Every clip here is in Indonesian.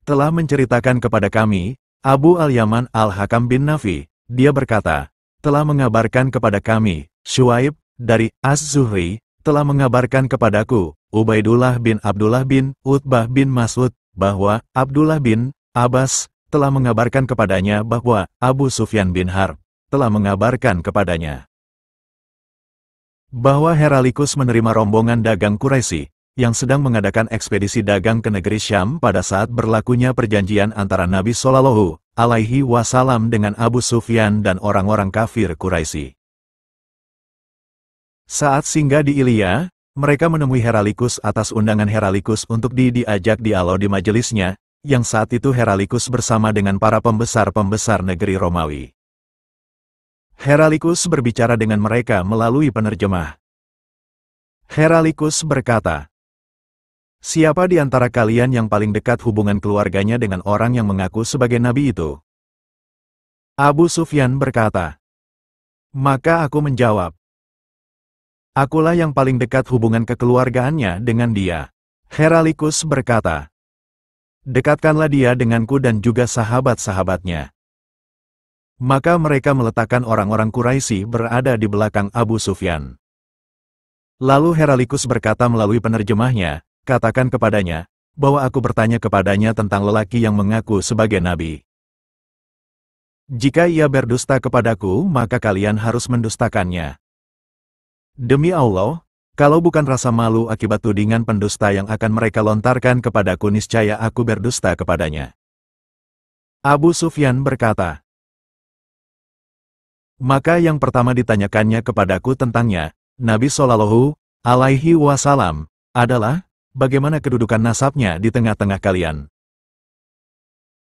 telah menceritakan kepada kami, Abu Al-Yaman Al-Hakam bin Nafi, dia berkata, telah mengabarkan kepada kami, Syuaib, dari Az-Zuhri, telah mengabarkan kepadaku, Ubaidullah bin Abdullah bin Utbah bin Mas'ud, bahwa Abdullah bin Abbas telah mengabarkan kepadanya bahwa Abu Sufyan bin Harb telah mengabarkan kepadanya bahwa Heralikus menerima rombongan dagang Quraisy yang sedang mengadakan ekspedisi dagang ke negeri Syam pada saat berlakunya perjanjian antara Nabi Shallallahu Alaihi Wasallam dengan Abu Sufyan dan orang-orang kafir Quraisy. Saat singgah di Ilya, mereka menemui Heralikus atas undangan Heralikus untuk diajak dialog di majelisnya, yang saat itu Heralikus bersama dengan para pembesar-pembesar negeri Romawi. Heralikus berbicara dengan mereka melalui penerjemah. Heralikus berkata, "Siapa di antara kalian yang paling dekat hubungan keluarganya dengan orang yang mengaku sebagai nabi itu?" Abu Sufyan berkata, "Maka aku menjawab, akulah yang paling dekat hubungan kekeluargaannya dengan dia." Heralikus berkata, "Dekatkanlah dia denganku dan juga sahabat-sahabatnya." Maka mereka meletakkan orang-orang Quraisy berada di belakang Abu Sufyan. Lalu Heralikus berkata melalui penerjemahnya, "Katakan kepadanya, bahwa aku bertanya kepadanya tentang lelaki yang mengaku sebagai nabi. Jika ia berdusta kepadaku, maka kalian harus mendustakannya. Demi Allah, kalau bukan rasa malu akibat tudingan pendusta yang akan mereka lontarkan kepadaku, niscaya aku berdusta kepadanya." Abu Sufyan berkata, "Maka yang pertama ditanyakannya kepadaku tentangnya, Nabi Shallallahu Alaihi Wasallam, adalah, bagaimana kedudukan nasabnya di tengah-tengah kalian?"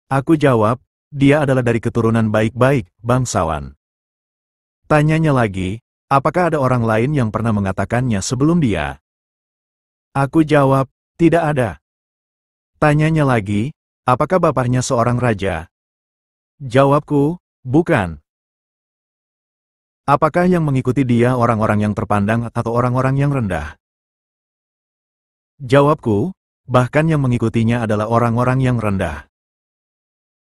Aku jawab, "Dia adalah dari keturunan baik-baik, bangsawan." Tanyanya lagi, "Apakah ada orang lain yang pernah mengatakannya sebelum dia?" Aku jawab, "Tidak ada." Tanyanya lagi, "Apakah bapaknya seorang raja?" Jawabku, "Bukan." "Apakah yang mengikuti dia orang-orang yang terpandang atau orang-orang yang rendah?" Jawabku, "Bahkan yang mengikutinya adalah orang-orang yang rendah."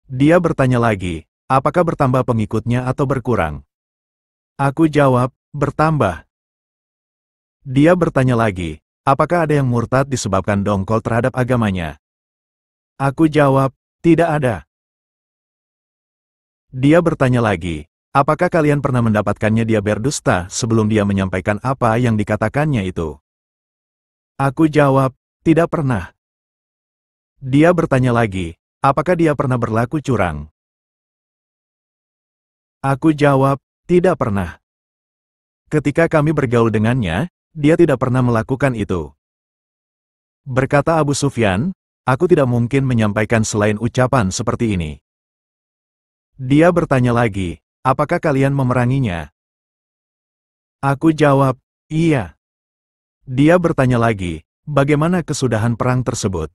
Dia bertanya lagi, "Apakah bertambah pengikutnya atau berkurang?" Aku jawab, "Bertambah." Dia bertanya lagi, "Apakah ada yang murtad disebabkan dongkol terhadap agamanya?" Aku jawab, "Tidak ada." Dia bertanya lagi, "Apakah kalian pernah mendapatkannya dia berdusta sebelum dia menyampaikan apa yang dikatakannya itu?" Aku jawab, "Tidak pernah." Dia bertanya lagi, "Apakah dia pernah berlaku curang?" Aku jawab, "Tidak pernah." Ketika kami bergaul dengannya, dia tidak pernah melakukan itu. Berkata Abu Sufyan, "Aku tidak mungkin menyampaikan selain ucapan seperti ini." Dia bertanya lagi, "Apakah kalian memeranginya?" Aku jawab, "Iya." Dia bertanya lagi, "Bagaimana kesudahan perang tersebut?"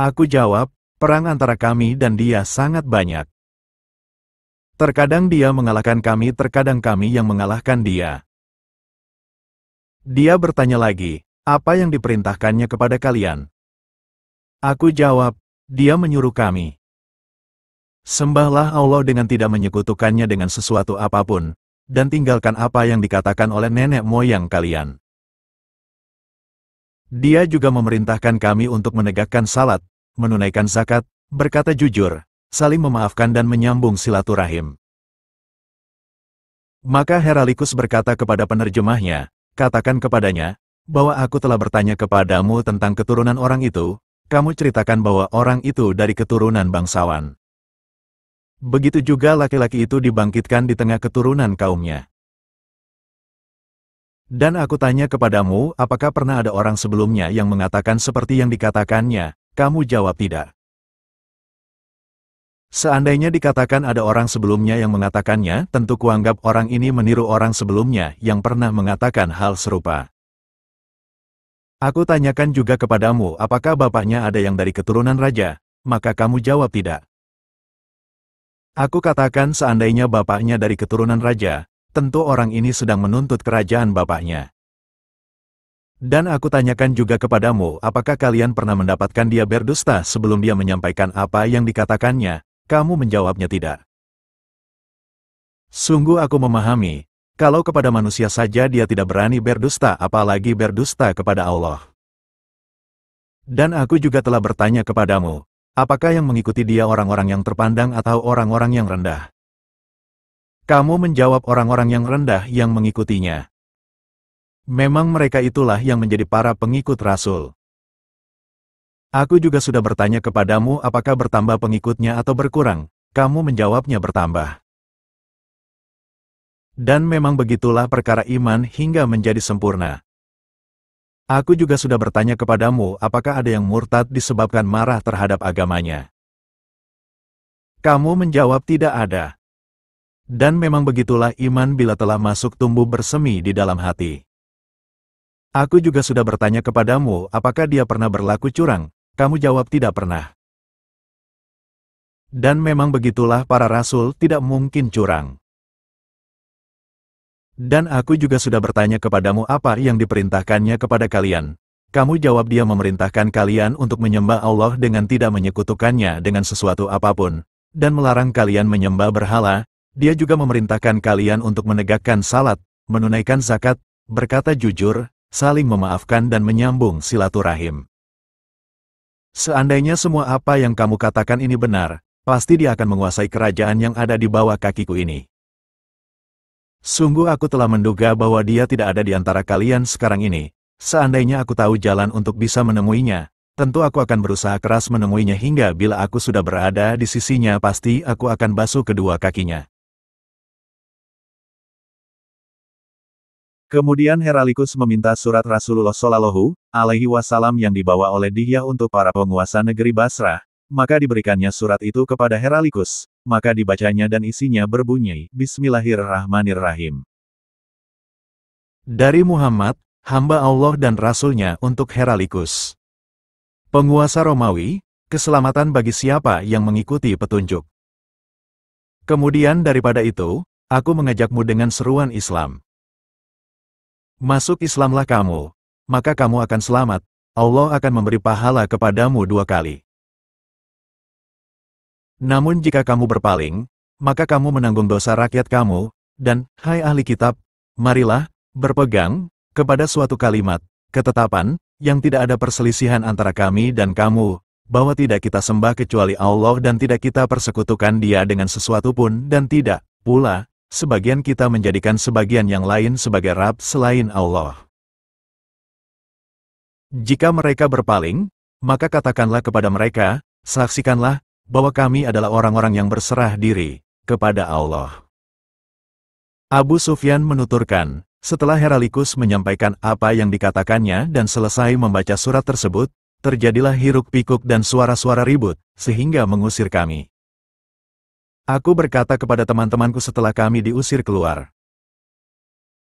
Aku jawab, "Perang antara kami dan dia sangat banyak. Terkadang dia mengalahkan kami, terkadang kami yang mengalahkan dia." Dia bertanya lagi, "Apa yang diperintahkannya kepada kalian?" Aku jawab, "Dia menyuruh kami, sembahlah Allah dengan tidak menyekutukannya dengan sesuatu apapun, dan tinggalkan apa yang dikatakan oleh nenek moyang kalian. Dia juga memerintahkan kami untuk menegakkan salat, menunaikan zakat, berkata jujur, saling memaafkan dan menyambung silaturahim." Maka Heralikus berkata kepada penerjemahnya, "Katakan kepadanya, bahwa aku telah bertanya kepadamu tentang keturunan orang itu, kamu ceritakan bahwa orang itu dari keturunan bangsawan. Begitu juga laki-laki itu dibangkitkan di tengah keturunan kaumnya. Dan aku tanya kepadamu, apakah pernah ada orang sebelumnya yang mengatakan seperti yang dikatakannya?" Kamu jawab tidak. Seandainya dikatakan ada orang sebelumnya yang mengatakannya, tentu kuanggap orang ini meniru orang sebelumnya yang pernah mengatakan hal serupa. Aku tanyakan juga kepadamu, apakah bapaknya ada yang dari keturunan raja? Maka kamu jawab tidak. Aku katakan seandainya bapaknya dari keturunan raja, tentu orang ini sedang menuntut kerajaan bapaknya. Dan aku tanyakan juga kepadamu, apakah kalian pernah mendapatkan dia berdusta sebelum dia menyampaikan apa yang dikatakannya? Kamu menjawabnya tidak. Sungguh aku memahami, kalau kepada manusia saja dia tidak berani berdusta, apalagi berdusta kepada Allah. Dan aku juga telah bertanya kepadamu, apakah yang mengikuti dia orang-orang yang terpandang atau orang-orang yang rendah? Kamu menjawab orang-orang yang rendah yang mengikutinya. Memang mereka itulah yang menjadi para pengikut Rasul. Aku juga sudah bertanya kepadamu apakah bertambah pengikutnya atau berkurang. Kamu menjawabnya bertambah. Dan memang begitulah perkara iman hingga menjadi sempurna. Aku juga sudah bertanya kepadamu apakah ada yang murtad disebabkan marah terhadap agamanya. Kamu menjawab tidak ada. Dan memang begitulah iman bila telah masuk tumbuh bersemi di dalam hati. Aku juga sudah bertanya kepadamu, apakah dia pernah berlaku curang? Kamu jawab tidak pernah. Dan memang begitulah para rasul tidak mungkin curang. Dan aku juga sudah bertanya kepadamu apa yang diperintahkannya kepada kalian. Kamu jawab dia memerintahkan kalian untuk menyembah Allah dengan tidak menyekutukannya dengan sesuatu apapun, dan melarang kalian menyembah berhala. Dia juga memerintahkan kalian untuk menegakkan salat, menunaikan zakat, berkata jujur, saling memaafkan dan menyambung silaturahim. Seandainya semua apa yang kamu katakan ini benar, pasti dia akan menguasai kerajaan yang ada di bawah kakiku ini. Sungguh aku telah menduga bahwa dia tidak ada di antara kalian sekarang ini. Seandainya aku tahu jalan untuk bisa menemuinya, tentu aku akan berusaha keras menemuinya hingga bila aku sudah berada di sisinya pasti aku akan basuh kedua kakinya. Kemudian Heralikus meminta surat Rasulullah Shallallahu Alaihi Wasallam yang dibawa oleh Dihyah untuk para penguasa negeri Basrah, maka diberikannya surat itu kepada Heralikus, maka dibacanya dan isinya berbunyi, Bismillahirrahmanirrahim. Dari Muhammad, hamba Allah dan Rasulnya untuk Heralikus. Penguasa Romawi, keselamatan bagi siapa yang mengikuti petunjuk. Kemudian daripada itu, aku mengajakmu dengan seruan Islam. Masuk Islamlah kamu, maka kamu akan selamat, Allah akan memberi pahala kepadamu 2 kali. Namun jika kamu berpaling, maka kamu menanggung dosa rakyat kamu, dan, hai ahli kitab, marilah, berpegang, kepada suatu kalimat, ketetapan, yang tidak ada perselisihan antara kami dan kamu, bahwa tidak kita sembah kecuali Allah dan tidak kita persekutukan dia dengan sesuatu pun dan tidak, pula, sebagian kita menjadikan sebagian yang lain sebagai Rab selain Allah. Jika mereka berpaling, maka katakanlah kepada mereka, saksikanlah, bahwa kami adalah orang-orang yang berserah diri kepada Allah. Abu Sufyan menuturkan, setelah Heralikus menyampaikan apa yang dikatakannya dan selesai membaca surat tersebut, terjadilah hiruk-pikuk dan suara-suara ribut, sehingga mengusir kami. Aku berkata kepada teman-temanku setelah kami diusir keluar.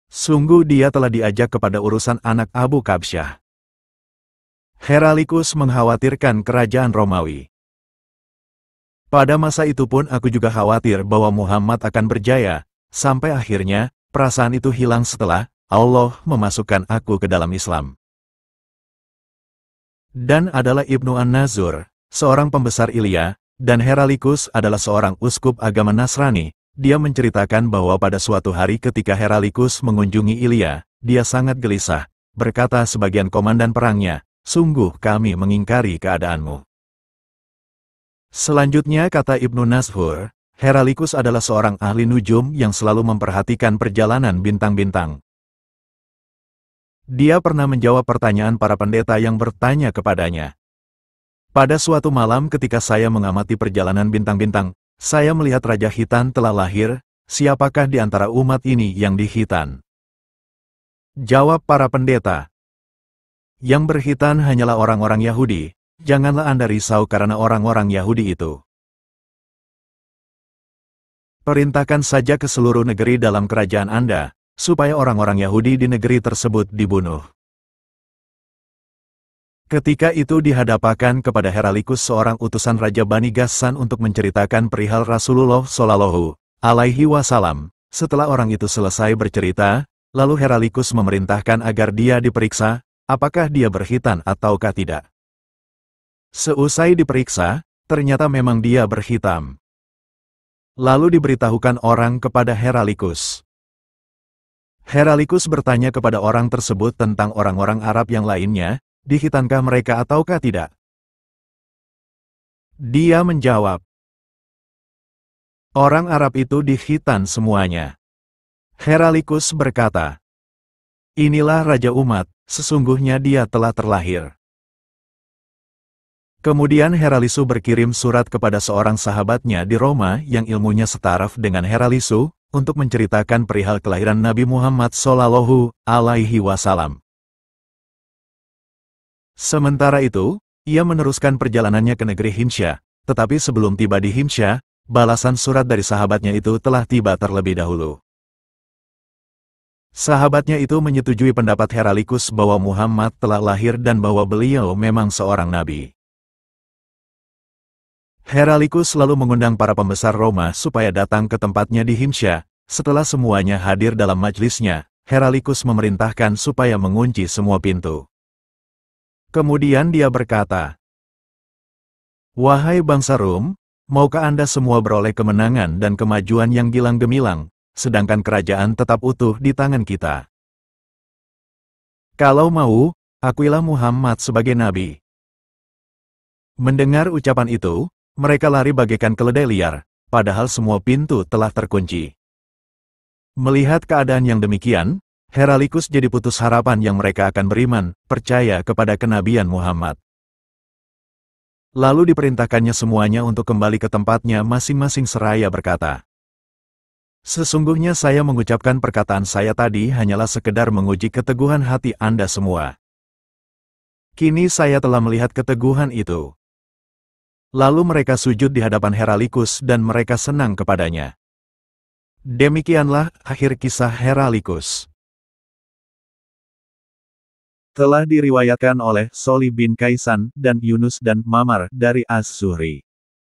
Sungguh dia telah diajak kepada urusan anak Abu Kabsyah. Heralikus mengkhawatirkan kerajaan Romawi. Pada masa itu pun aku juga khawatir bahwa Muhammad akan berjaya, sampai akhirnya, perasaan itu hilang setelah Allah memasukkan aku ke dalam Islam. Dan adalah Ibnu An-Nazur, seorang pembesar Ilya, dan Heralikus adalah seorang uskup agama Nasrani. Dia menceritakan bahwa pada suatu hari ketika Heralikus mengunjungi Ilya, dia sangat gelisah, berkata sebagian komandan perangnya, sungguh kami mengingkari keadaanmu. Selanjutnya kata Ibnu Nazhur, Heralikus adalah seorang ahli nujum yang selalu memperhatikan perjalanan bintang-bintang. Dia pernah menjawab pertanyaan para pendeta yang bertanya kepadanya. Pada suatu malam ketika saya mengamati perjalanan bintang-bintang, saya melihat Raja Khitan telah lahir, siapakah di antara umat ini yang di Khitan? Jawab para pendeta. Yang berkhitan hanyalah orang-orang Yahudi, janganlah Anda risau karena orang-orang Yahudi itu. Perintahkan saja ke seluruh negeri dalam kerajaan Anda, supaya orang-orang Yahudi di negeri tersebut dibunuh. Ketika itu dihadapkan kepada Heralikus seorang utusan Raja Bani Ghassan untuk menceritakan perihal Rasulullah Shallallahu Alaihi Wasallam. Setelah orang itu selesai bercerita, lalu Heralikus memerintahkan agar dia diperiksa, apakah dia berkhitan ataukah tidak. Seusai diperiksa, ternyata memang dia berkhitam. Lalu diberitahukan orang kepada Heralikus. Heralikus bertanya kepada orang tersebut tentang orang-orang Arab yang lainnya, dikhitankah mereka ataukah tidak? Dia menjawab, orang Arab itu dikhitan semuanya. Heralikus berkata, inilah Raja Umat, sesungguhnya dia telah terlahir. Kemudian Heralisu berkirim surat kepada seorang sahabatnya di Roma yang ilmunya setaraf dengan Heralisu, untuk menceritakan perihal kelahiran Nabi Muhammad Shallallahu Alaihi Wasallam. Sementara itu, ia meneruskan perjalanannya ke negeri Himsyah, tetapi sebelum tiba di Himsyah, balasan surat dari sahabatnya itu telah tiba terlebih dahulu. Sahabatnya itu menyetujui pendapat Heralikus bahwa Muhammad telah lahir dan bahwa beliau memang seorang nabi. Heralikus lalu mengundang para pembesar Roma supaya datang ke tempatnya di Himsyah. Setelah semuanya hadir dalam majlisnya, Heralikus memerintahkan supaya mengunci semua pintu. Kemudian dia berkata, wahai bangsa Rum, maukah Anda semua beroleh kemenangan dan kemajuan yang gilang gemilang, sedangkan kerajaan tetap utuh di tangan kita? Kalau mau, akuilah Muhammad sebagai nabi. Mendengar ucapan itu, mereka lari bagaikan keledai liar, padahal semua pintu telah terkunci. Melihat keadaan yang demikian, Heralikus jadi putus harapan yang mereka akan beriman, percaya kepada kenabian Muhammad. Lalu diperintahkannya semuanya untuk kembali ke tempatnya masing-masing seraya berkata, sesungguhnya saya mengucapkan perkataan saya tadi hanyalah sekedar menguji keteguhan hati Anda semua. Kini saya telah melihat keteguhan itu. Lalu mereka sujud di hadapan Heralikus dan mereka senang kepadanya. Demikianlah akhir kisah Heralikus. Telah diriwayatkan oleh Sholih bin Kaisan dan Yunus dan Mamar dari Az-Zuhri.